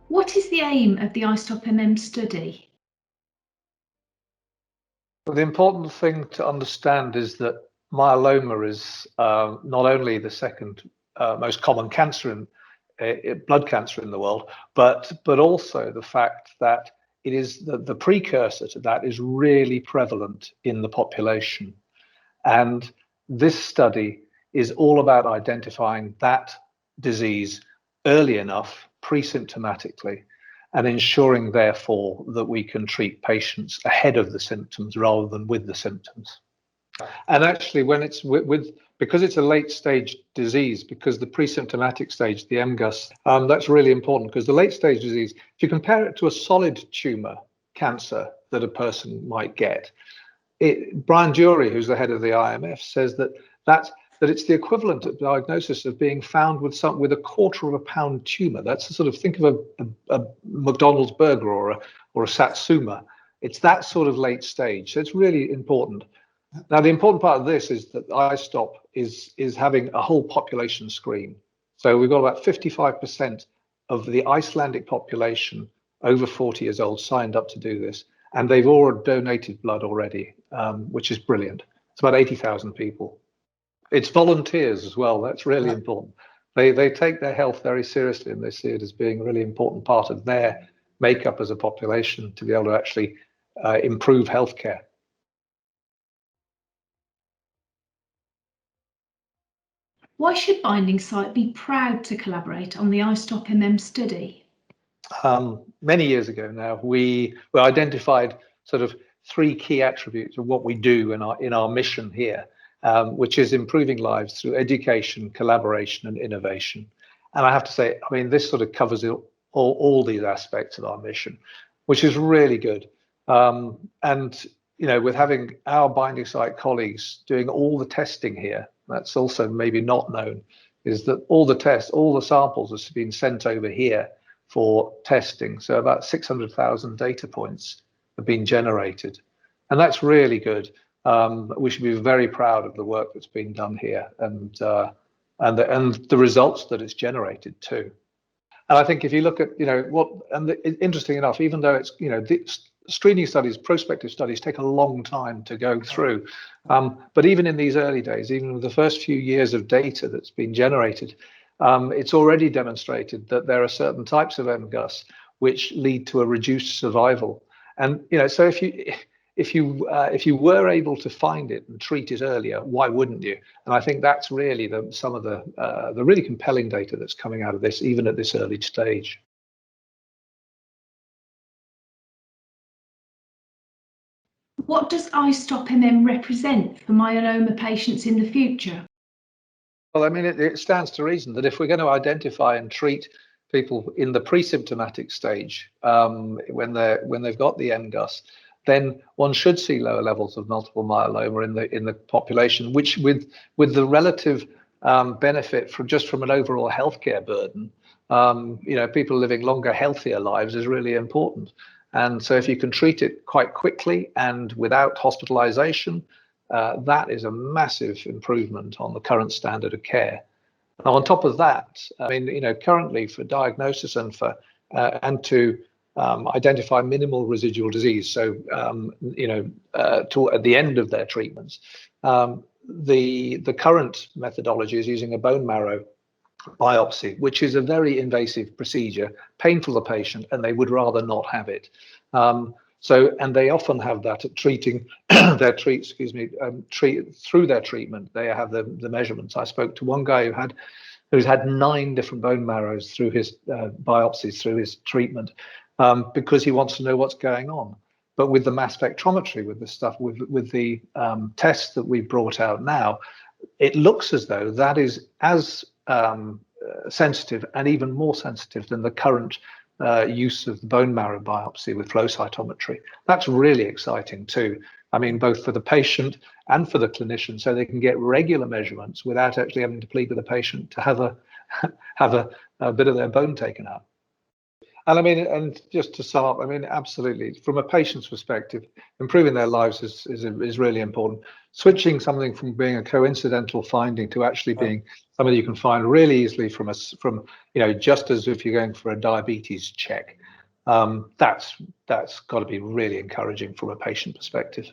What is the aim of the iStopMM study? Well, the important thing to understand is that myeloma is not only the second most common cancer in blood cancer in the world, but also the fact that it is the precursor to that is really prevalent in the population. And this study is all about identifying that disease early enough, pre-symptomatically, and ensuring, therefore, that we can treat patients ahead of the symptoms rather than with the symptoms. And actually, when it's because it's a late stage disease, because the pre-symptomatic stage, the MGUS, that's really important, because the late stage disease, if you compare it to a solid tumor cancer that a person might get, Brian Dury, who's the head of the IMF, says that it's the equivalent of diagnosis of being found with a quarter of a pound tumor. That's a sort of, think of a McDonald's burger or a Satsuma. It's that sort of late stage. So it's really important. Now, the important part of this is that iStop is having a whole population screen. So we've got about 55% of the Icelandic population over 40 years old signed up to do this. And they've already donated blood already, which is brilliant. It's about 80,000 people. It's volunteers as well. That's really important. They take their health very seriously, and they see it as being a really important part of their makeup as a population to be able to actually improve healthcare. Why should Binding Site be proud to collaborate on the iStopMM study? Many years ago now, we identified sort of three key attributes of what we do in our mission here, which is improving lives through education, collaboration, and innovation. And I have to say, I mean, this sort of covers all these aspects of our mission, which is really good. And with having our Binding Site colleagues doing all the testing here, that's also maybe not known, is that all the samples have been sent over here for testing. So about 600,000 data points have been generated. And that's really good. We should be very proud of the work that's been done here and the results that it's generated too. And I think if you look at, interesting enough, even though it's, the screening studies, prospective studies take a long time to go through. But even in these early days, even with the first few years of data that's been generated, it's already demonstrated that there are certain types of MGUS which lead to a reduced survival. And so if you were able to find it and treat it earlier, why wouldn't you? And I think that's really some of the really compelling data that's coming out of this, even at this early stage. What does iStopMM represent for myeloma patients in the future? Well, I mean, it stands to reason that if we're going to identify and treat people in the pre-symptomatic stage, when they've got the MGUS, then one should see lower levels of multiple myeloma in the population, which with the relative benefit from an overall healthcare burden, people living longer, healthier lives is really important. And so if you can treat it quite quickly and without hospitalization, that is a massive improvement on the current standard of care. Now, on top of that, I mean, currently for diagnosis and to identify minimal residual disease, so at the end of their treatments, the current methodology is using a bone marrow biopsy, which is a very invasive procedure, painful to the patient, and they would rather not have it. And they often have that at treating through their treatment. They have the measurements. I spoke to one guy who's had 9 different bone marrows through his biopsies through his treatment, because he wants to know what's going on. But with the mass spectrometry, with the stuff, with the tests that we've brought out now, it looks as though that is as sensitive and even more sensitive than the current use of the bone marrow biopsy with flow cytometry. That's really exciting too. I mean, both for the patient and for the clinician, so they can get regular measurements without actually having to plead with the patient to have a bit of their bone taken out. And I mean, and just to sum up, I mean, absolutely, from a patient's perspective, improving their lives is really important. Switching something from being a coincidental finding to actually being something you can find really easily from just as if you're going for a diabetes check, that's got to be really encouraging from a patient perspective.